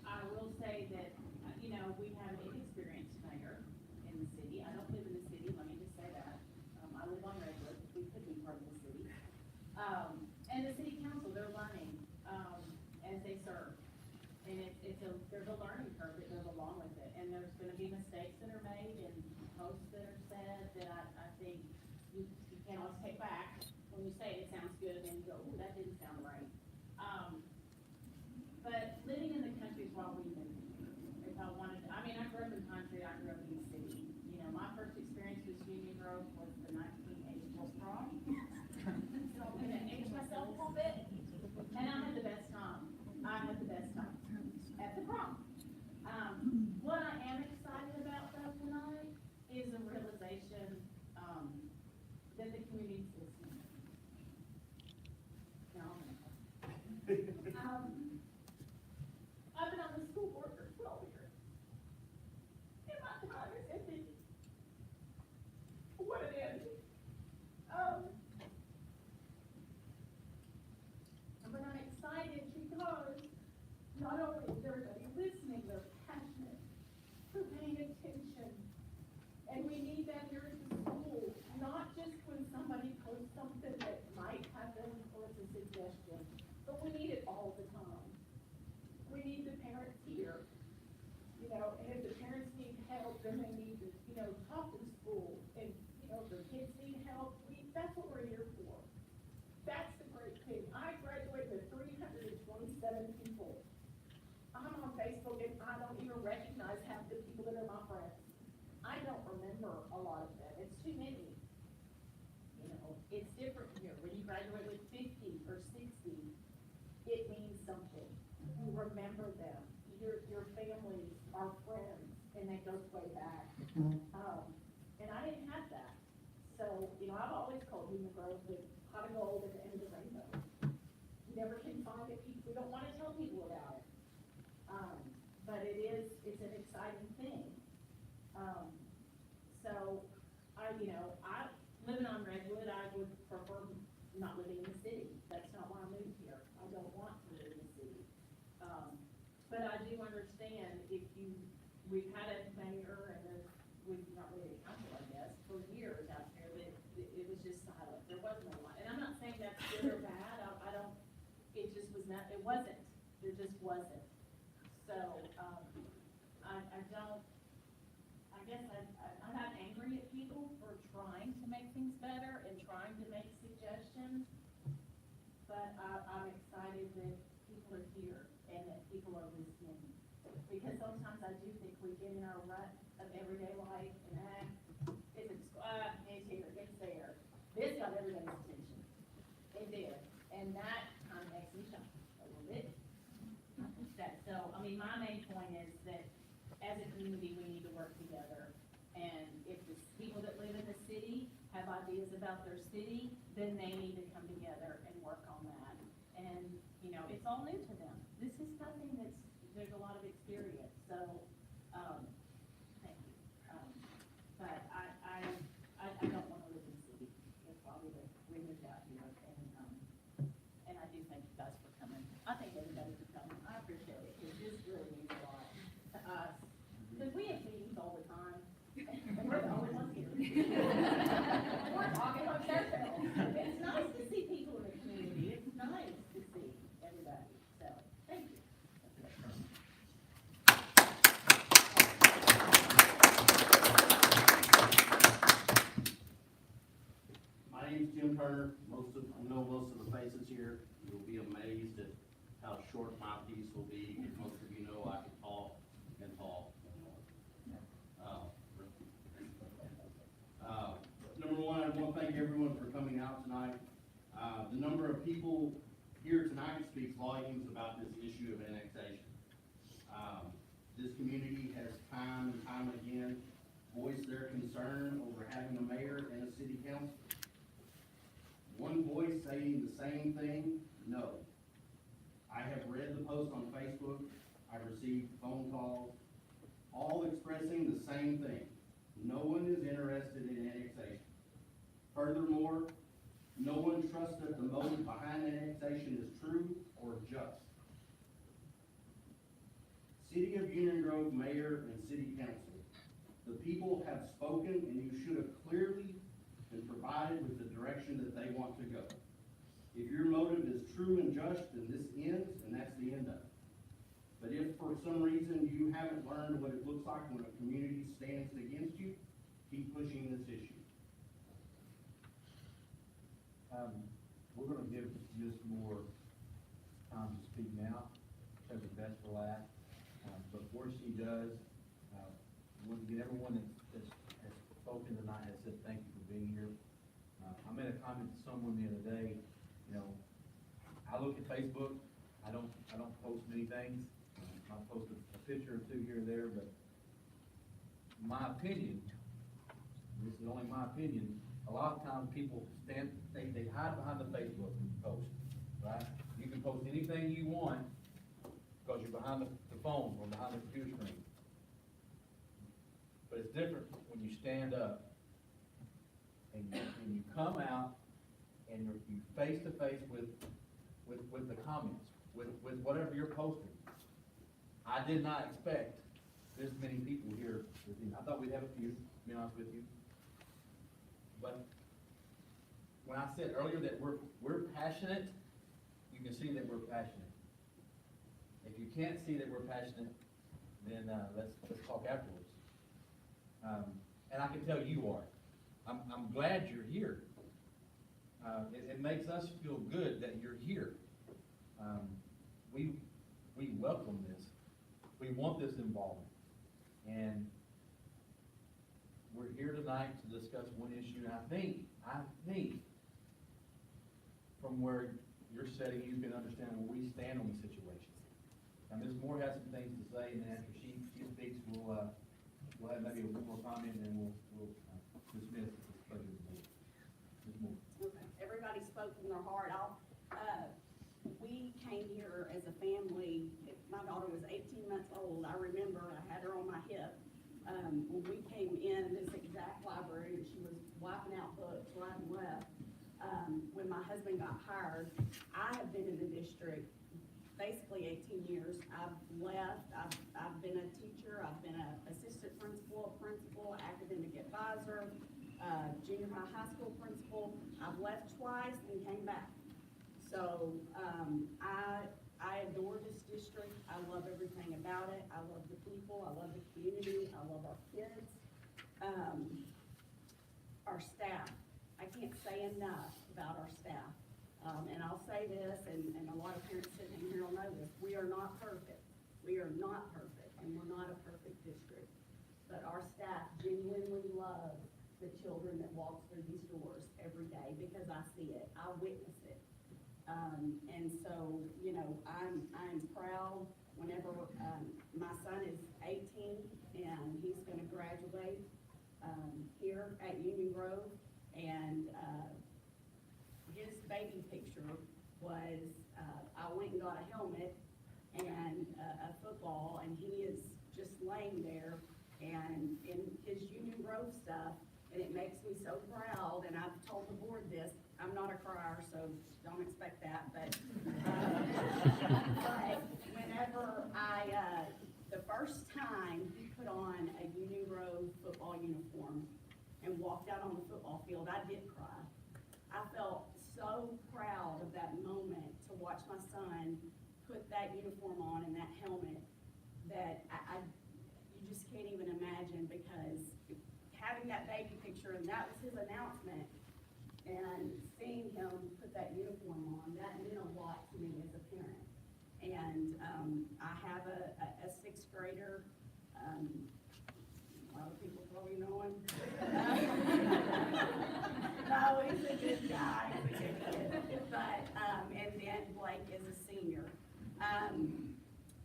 I will say that, we have an inexperienced mayor in the city. I don't live in the city, let me just say that. I live on Redwood, we could be part of the city. And the city council, they're learning, as they serve. And there's a learning curve that goes along with it. And there's gonna be mistakes that are made and posts that are said that I think you can't always take back. When you say it sounds good, and you go, ooh, that didn't sound right. But living in the country is what we moved. If I wanted, I grew up in country, I grew up in the city. My first experience with Union Grove was the 1984 prom. So I'm gonna age myself a little bit. And I had the best time. At the prom. What I am excited about though tonight is a realization, that the community's listening. Now I'm gonna talk. I've been on the school board for 12 years. And my time is ending. What it is. But I'm excited because not only is everybody listening, they're passionate, they're paying attention. And we need that here at the school, not just when somebody posts something that might happen or it's a suggestion, but we need it all the time. We need the parents here, and if the parents need help, then they need to, talk to the school. And, if their kids need help, that's what we're here for. That's the great thing. I graduated with 327 people. I'm on Facebook and I don't even recognize half the people that are my friends. I don't remember a lot of them. It's too many. It's different here. When you graduate with 50 or 60, it means something. You remember them. Your families are friends, and that goes way back. And I didn't have that. So, I've always called Union Grove the pot of gold at the end of the rainbow. You never can find it. We don't want to tell people about it. But it's an exciting thing. So, I living on Redwood, I would prefer not living in the city. That's not why I moved here. I don't want to live in the city. But I do understand we've had a mayor and we've not really a council, I guess, for years out there that it was just silent. There wasn't a lot. And I'm not saying that's good or bad. It just was not, it wasn't. There just wasn't. So, I'm not angry at people for trying to make things better and trying to make suggestions, but I'm excited that people are here and that people are listening. Because sometimes I do think we get in our rut of everyday life and it's here, it's there. This got everybody's attention. It did. And that kind of makes me shocked a little bit. My main point is that as a community, we need to work together. And if the people that live in the city have ideas about their city, then they need to come together and work on that. And, you know, it's all new to them. This is nothing there's a lot of experience, so, thank you. But I don't wanna live in the city. That's why we moved out here, and I do thank you guys for coming. I think everybody for coming. I appreciate it, because this really means a lot to us. Because we have meetings all the time, and we're the only ones here. We're talking like ourselves. It's nice to see people in the community. It's nice to see everybody, so, thank you. My name's Jim Turner. I know most of the faces here. You'll be amazed at how short my piece will be. Most of you know I can talk and talk. Number one, I want to thank everyone for coming out tonight. The number of people here tonight speaks volumes about this issue of annexation. This community has time and time again voiced their concern over having a mayor and a city council. One voice saying the same thing, no. I have read the post on Facebook, I've received phone calls, all expressing the same thing. No one is interested in annexation. Furthermore, no one trusts that the motive behind annexation is true or just. City of Union Grove Mayor and City Council, the people have spoken, and you should have clearly been provided with the direction that they want to go. If your motive is true and just, then this ends, and that's the end of it. But if for some reason you haven't learned what it looks like when a community stands against you, keep pushing this issue. We're gonna give Ms. Moore time to speak now, because the best for last. Before she does, once again, everyone that has spoken tonight has said thank you for being here. I made a comment to someone the other day, you know, I look at Facebook, I don't post many things. I post a picture or two here or there, but my opinion, this is only my opinion, a lot of times people they hide behind the Facebook post, right? You can post anything you want because you're behind the phone or behind the computer screen. But it's different when you stand up and you come out and you face to face with the comments, with whatever you're posting. I did not expect this many people here. I thought we'd have a few, to be honest with you. But when I said earlier that we're passionate, you can see that we're passionate. If you can't see that we're passionate, then let's talk afterwards. And I can tell you are. I'm glad you're here. It makes us feel good that you're here. We welcome this. We want this involvement. And we're here tonight to discuss one issue, and I think from where you're sitting, you can understand where we stand on the situation. Now, Ms. Moore has some things to say, and then after she speaks, we'll have maybe one more comment, and then we'll dismiss this pleasure of the meeting. Ms. Moore. Okay, everybody spoke from their heart. We came here as a family. My daughter was 18 months old. I remember I had her on my hip. When we came in this exact library, and she was wiping out books right and left. When my husband got hired, I have been in the district basically 18 years. I've left, I've been a teacher, I've been an assistant principal, academic advisor, junior high school principal. I've left twice and came back. So, I adore this district. I love everything about it. I love the people, I love the community, I love our kids. Our staff, I can't say enough about our staff. And I'll say this, and a lot of parents sitting in here will know this, we are not perfect. We are not perfect, and we're not a perfect district. But our staff genuinely love the children that walk through these doors every day, because I see it, I witness it. And so, you know, I'm proud whenever, my son is 18, and he's gonna graduate, here at Union Grove, and, his baby picture was, I went and got a helmet and a football, and he is just laying there and in his Union Grove stuff, and it makes me so proud, and I've told the board this, I'm not a crier, so don't expect that, but whenever the first time he put on a Union Grove football uniform and walked out on the football field, I did cry. I felt so proud of that moment to watch my son put that uniform on and that helmet that you just can't even imagine, because having that baby picture, and that was his announcement, and seeing him put that uniform on, that meant a lot to me as a parent. And I have a sixth grader, a lot of people probably know him. No, he's a good guy, he's a good kid. But, and then Blake is a senior.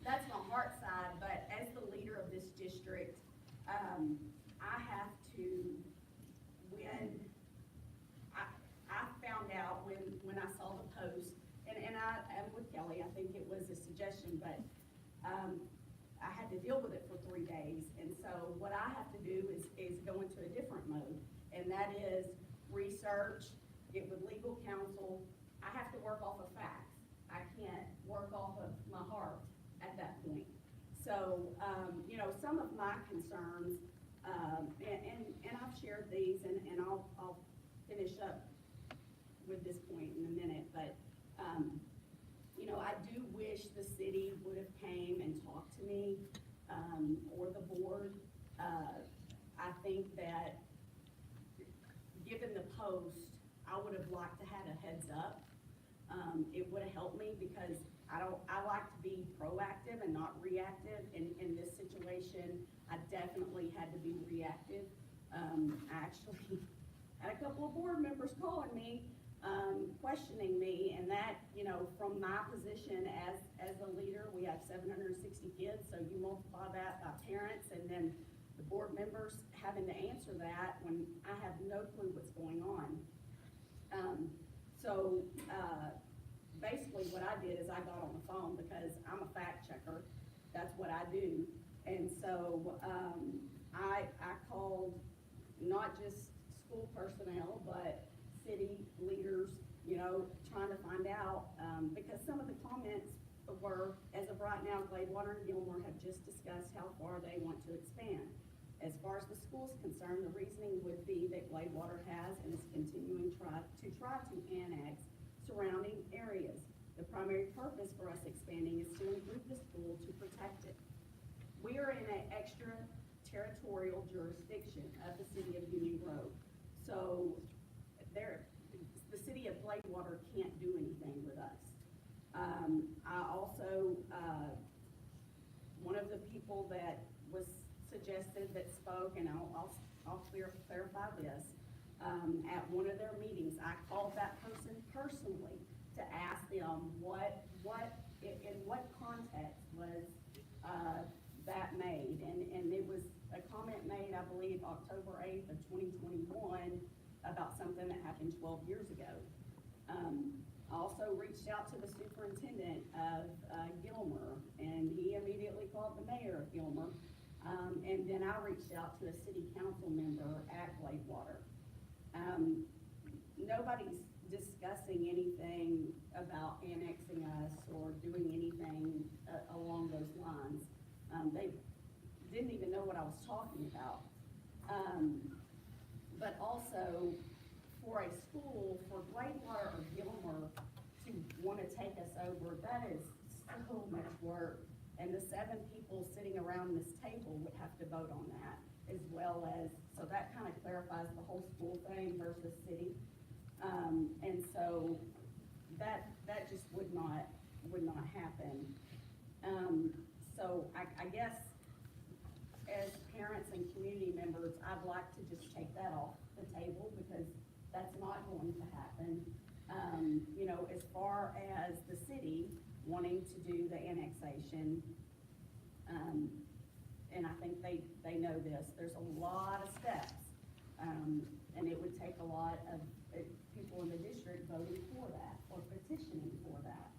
That's my heart side, but as the leader of this district, I have to, I found out when I saw the post, and I'm with Kelly, I think it was a suggestion, but, I had to deal with it for 3 days, and so what I have to do is go into a different mode, and that is research, get with legal counsel. I have to work off of facts. I can't work off of my heart at that point. So, you know, some of my concerns, and I've shared these, and I'll finish up with this point in a minute, but, you know, I do wish the city would have came and talked to me, or the board. I think that, given the post, I would have liked to had a heads up. It would have helped me, because I like to be proactive and not reactive. In this situation, I definitely had to be reactive. I actually had a couple of board members calling me, questioning me, and that, you know, from my position as a leader, we have 760 kids, so you multiply that by parents, and then the board members having to answer that when I have no clue what's going on. Basically what I did is I got on the phone, because I'm a fact checker, that's what I do, and so, I called not just school personnel, but city leaders, you know, trying to find out, because some of the comments were, as of right now, Gladewater and Gilmore have just discussed how far they want to expand. As far as the school's concerned, the reasoning would be that Gladewater has and is continuing to try to annex surrounding areas. The primary purpose for us expanding is to improve the school, to protect it. We are in an extraterritorial jurisdiction of the city of Union Grove. So the city of Gladewater can't do anything with us. I also, one of the people that was suggested that spoke, and I'll clarify this, at one of their meetings, I called that person personally to ask them in what context was that made, and it was a comment made, I believe, October 8th of 2021 about something that happened 12 years ago. I also reached out to the superintendent of Gilmer, and he immediately called the mayor of Gilmer, and then I reached out to a city council member at Gladewater. Nobody's discussing anything about annexing us or doing anything along those lines. They didn't even know what I was talking about. But also, for a school, for Gladewater or Gilmer to want to take us over, that is so much work. And the 7 people sitting around this table would have to vote on that, as well as, so that kind of clarifies the whole school thing versus city. And so that just would not happen. So I guess as parents and community members, I'd like to just take that off the table, because that's not going to happen. You know, as far as the city wanting to do the annexation, and I think they know this, there's a lot of steps, and it would take a lot of people people in the district voting for that or petitioning for that.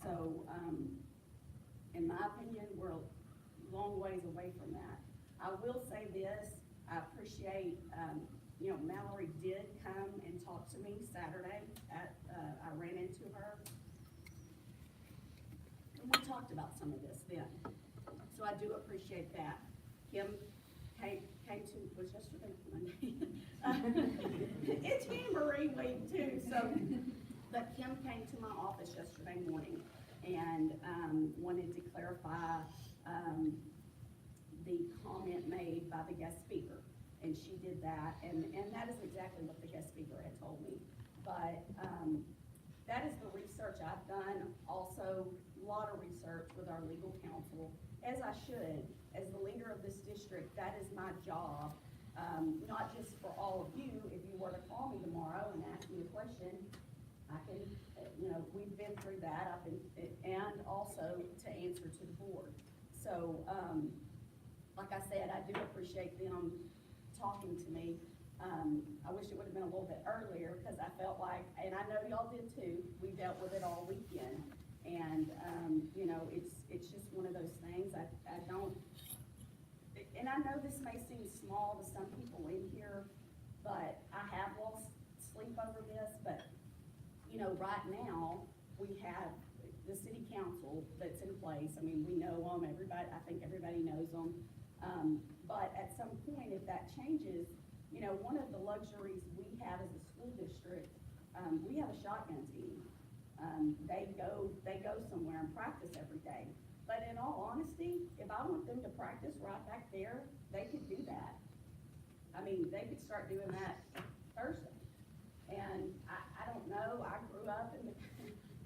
So, in my opinion, we're a long ways away from that. I will say this, I appreciate, Mallory did come and talk to me Saturday I ran into her. And we talked about some of this then. So I do appreciate that. Kim came to, was yesterday, Monday? It's Jamboree week too, so, but Kim came to my office yesterday morning and, wanted to clarify, the comment made by the guest speaker. And she did that, and that is exactly what the guest speaker had told me. But, that is the research I've done, also a lot of research with our legal counsel, as I should. As the leader of this district, that is my job, not just for all of you. If you were to call me tomorrow and ask me a question, I can, we've been through that, and also to answer to the board. So, like I said, I do appreciate them talking to me. I wish it would have been a little bit earlier, because I felt like, and I know y'all did too, we dealt with it all weekend. And, it's just one of those things, I don't, and I know this may seem small to some people in here, but I have lost sleep over this, but, right now, we have the city council that's in place. I mean, we know them, everybody, I think everybody knows them. But at some point, if that changes, one of the luxuries we have as a school district, we have a shotgun team. They go somewhere and practice every day. But in all honesty, if I want them to practice right back there, they could do that. I mean, they could start doing that Thursday. And I don't know, I grew up in the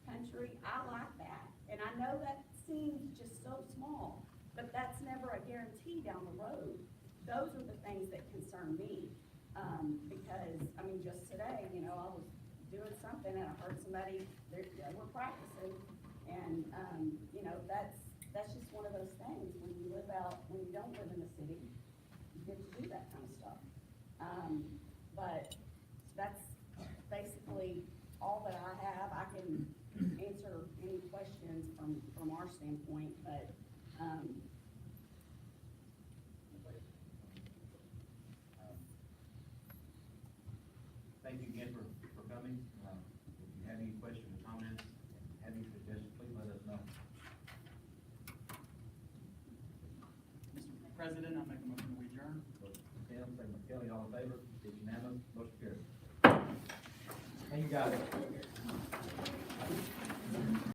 country, I like that. And I know that seems just so small, but that's never a guarantee down the road. Those are the things that concern me. Because, just today, I was doing something and I heard somebody, they were practicing. And, that's just one of those things. When you don't live in the city, you get to do that kind of stuff. But that's basically all that I have. I can answer any questions from our standpoint, but, Thank you again for coming. If you have any questions or comments, have any suggestions, please let us know. Mr. President, I make a motion to adjourn. Tim, second by Kelly, all in favor? It's unanimous, motion carries. Thank you, guys.